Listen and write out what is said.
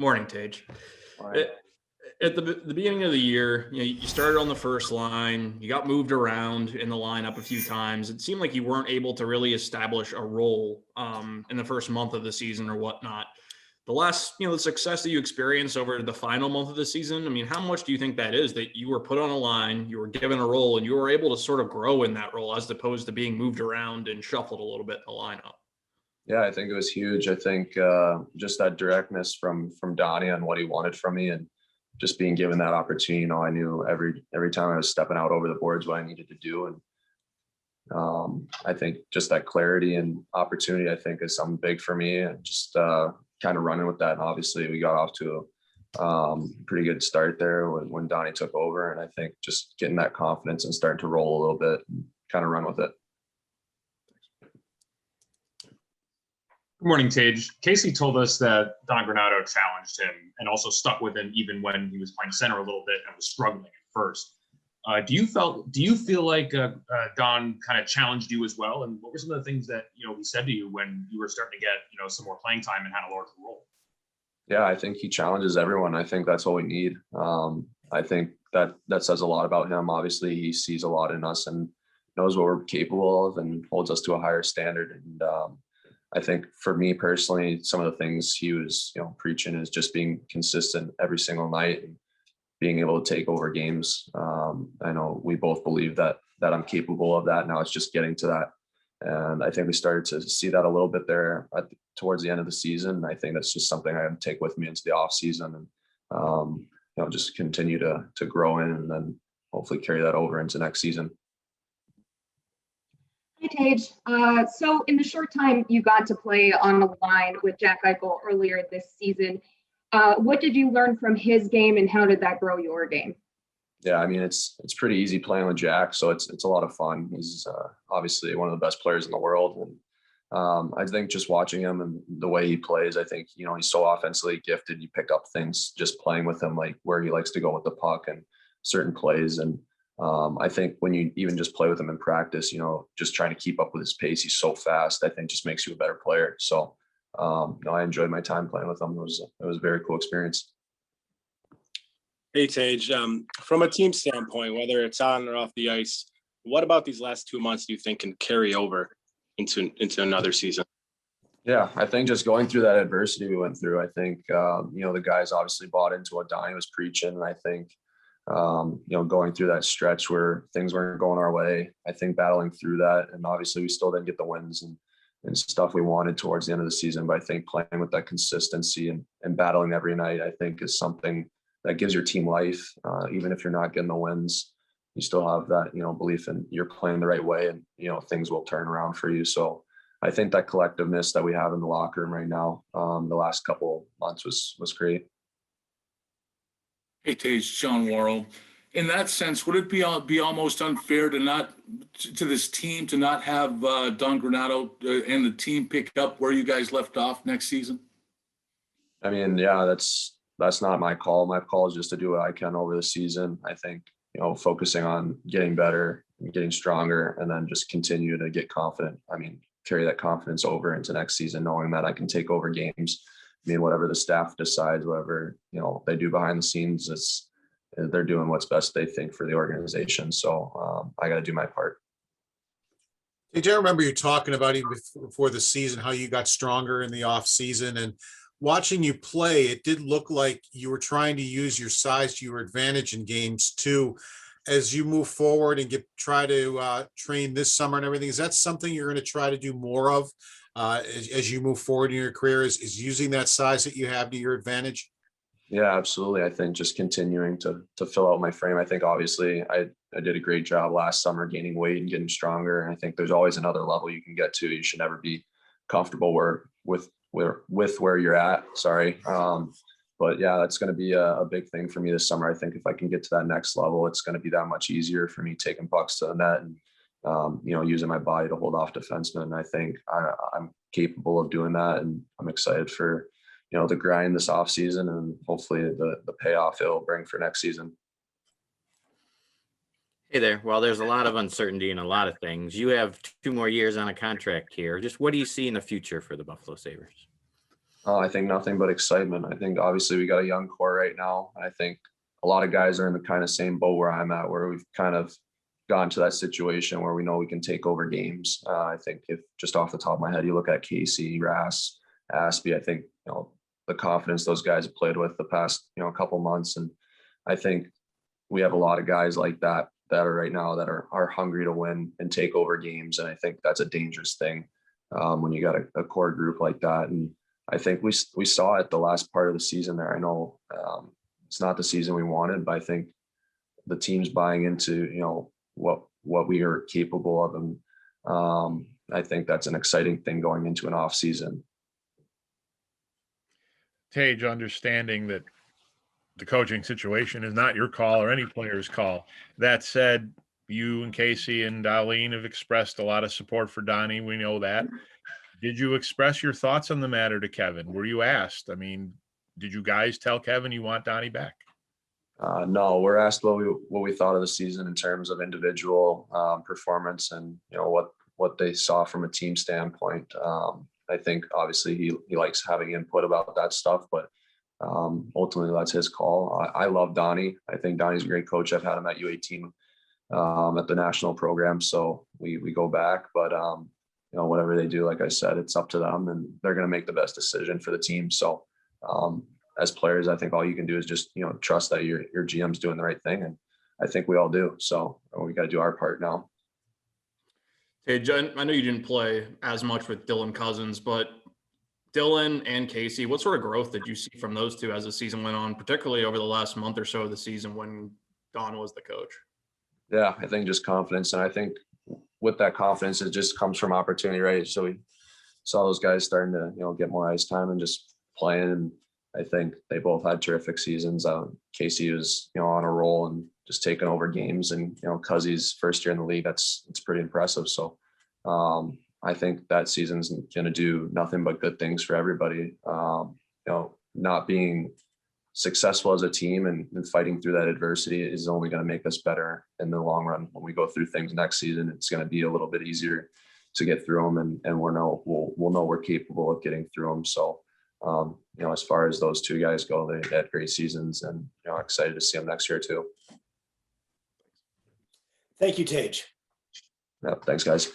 Morning, Tage. All right. At the beginning of the year, you started on the first line. You got moved around in the lineup a few times. It seemed like you weren't able to really establish a role in the first month of the season or whatnot. The success that you experienced over the final month of the season, I mean, how much do you think that is that you were put on a line, you were given a role, and you were able to sort of grow in that role as opposed to being moved around and shuffled a little bit in the lineup? Yeah, I think it was huge. I think just that directness from Donnie on what he wanted from me, and just being given that opportunity. I knew every time I was stepping out over the boards what I needed to do, and I think just that clarity and opportunity, I think, is something big for me, and just kind of running with that. And obviously, we got off to a pretty good start there when Donnie took over, and I think just getting that confidence and starting to roll a little bit, and kind of run with it. Good morning, Tage. Casey told us that Don Granato challenged him and also stuck with him even when he was playing center a little bit and was struggling at first. Do you feel like Don kind of challenged you as well? And what were some of the things that he said to you when you were starting to get some more playing time and had a larger role? Yeah, I think he challenges everyone. I think that's all we need. I think that says a lot about him. Obviously, he sees a lot in us and knows what we're capable of and holds us to a higher standard. And I think for me personally, some of the things he was, preaching is just being consistent every single night and being able to take over games. I know we both believe that I'm capable of that. Now it's just getting to that. And I think we started to see that a little bit there towards the end of the season. I think that's just something I take with me into the off season and, just continue to grow in and then hopefully carry that over into next season. Hey, Tage. So in the short time you got to play on the line with Jack Eichel earlier this season, what did you learn from his game and how did that grow your game? Yeah, I mean, it's pretty easy playing with Jack, so it's a lot of fun. He's obviously one of the best players in the world. And I think just watching him and the way he plays, I think, he's so offensively gifted. You pick up things just playing with him, like where he likes to go with the puck and certain plays. And I think when you even just play with him in practice, just trying to keep up with his pace, he's so fast, I think just makes you a better player. So, I enjoyed my time playing with him. It was a very cool experience. Hey, Tage, from a team standpoint, whether it's on or off the ice, what about these last 2 months do you think can carry over into another season? Yeah, I think just going through that adversity we went through, I think, the guys obviously bought into what Donnie was preaching. And I think, going through that stretch where things weren't going our way, I think battling through that, and obviously we still didn't get the wins and stuff we wanted towards the end of the season. But I think playing with that consistency and battling every night, I think is something that gives your team life. Even if you're not getting the wins, you still have that, belief in you're playing the right way and, things will turn around for you. So I think that collectiveness that we have in the locker room right now, the last couple months was great. Hey, Tage, Sean Worrell. In that sense, would it be almost unfair to this team to not have Don Granato and the team pick up where you guys left off next season? I mean, yeah, that's not my call. My call is just to do what I can over the season. I think, focusing on getting better and getting stronger and then just continue to get confident. I mean, carry that confidence over into next season, knowing that I can take over games. I mean, whatever the staff decides, whatever, they do behind the scenes, they're doing what's best they think for the organization. So I got to do my part. Did you remember you talking about even before the season, how you got stronger in the off season, and watching you play, it did look like you were trying to use your size to your advantage in games too. As you move forward and try to train this summer and everything, is that something you're going to try to do more of as you move forward in your career? Is using that size that you have to your advantage? Yeah, absolutely. I think just continuing to fill out my frame. I think obviously I did a great job last summer gaining weight and getting stronger. And I think there's always another level you can get to. You should never be comfortable with where you're at. Sorry. But yeah, that's going to be a big thing for me this summer. I think if I can get to that next level, it's going to be that much easier for me taking pucks to the net and, using my body to hold off defensemen. I think I'm capable of doing that, and I'm excited for, the grind this off season and hopefully the payoff it'll bring for next season. Hey there. Well, there's a lot of uncertainty in a lot of things. You have 2 more years on a contract here. Just what do you see in the future for the Buffalo Sabres? I think nothing but excitement. I think obviously we got a young core right now. I think a lot of guys are in the kind of same boat where I'm at, where we've kind of gotten to that situation where we know we can take over games. I think if just off the top of my head, you look at Casey, Rass, Aspie, I think, the confidence those guys have played with the past, couple months. And I think we have a lot of guys like that are right now that are hungry to win and take over games. And I think that's a dangerous thing when you got a core group like that. And I think we saw it the last part of the season there. I know it's not the season we wanted, but I think the team's buying into, what we are capable of. And I think that's an exciting thing going into an off season. Tage, understanding that the coaching situation is not your call or any player's call. That said, you and Casey and Darlene have expressed a lot of support for Donnie. We know that. Did you express your thoughts on the matter to Kevin? Were you asked? I mean, did you guys tell Kevin you want Donnie back? No, we're asked what we thought of the season in terms of individual performance and what they saw from a team standpoint. I think obviously he likes having input about that stuff, but ultimately that's his call. I love Donnie. I think Donnie's a great coach. I've had him at U18 at the national program, so we go back. But whatever they do, like I said, it's up to them, and they're going to make the best decision for the team. So as players, I think all you can do is just trust that your GM's doing the right thing, and I think we all do. So we got to do our part now. Hey, Jen, I know you didn't play as much with Dylan Cousins, but Dylan and Casey, what sort of growth did you see from those two as the season went on, particularly over the last month or so of the season when Don was the coach? Yeah, I think just confidence. And I think with that confidence, it just comes from opportunity, right? So we saw those guys starting to, get more ice time and just playing. And I think they both had terrific seasons. Casey was, on a roll and just taking over games, and, Cuzzy's first year in the league, it's pretty impressive. So I think that season's going to do nothing but good things for everybody. Not being successful as a team and fighting through that adversity is only going to make us better in the long run. When we go through things next season, it's going to be a little bit easier to get through them, and we'll know we're capable of getting through them. So, as far as those two guys go, they had great seasons, and excited to see them next year too. Thank you, Tage. Yeah, thanks, guys.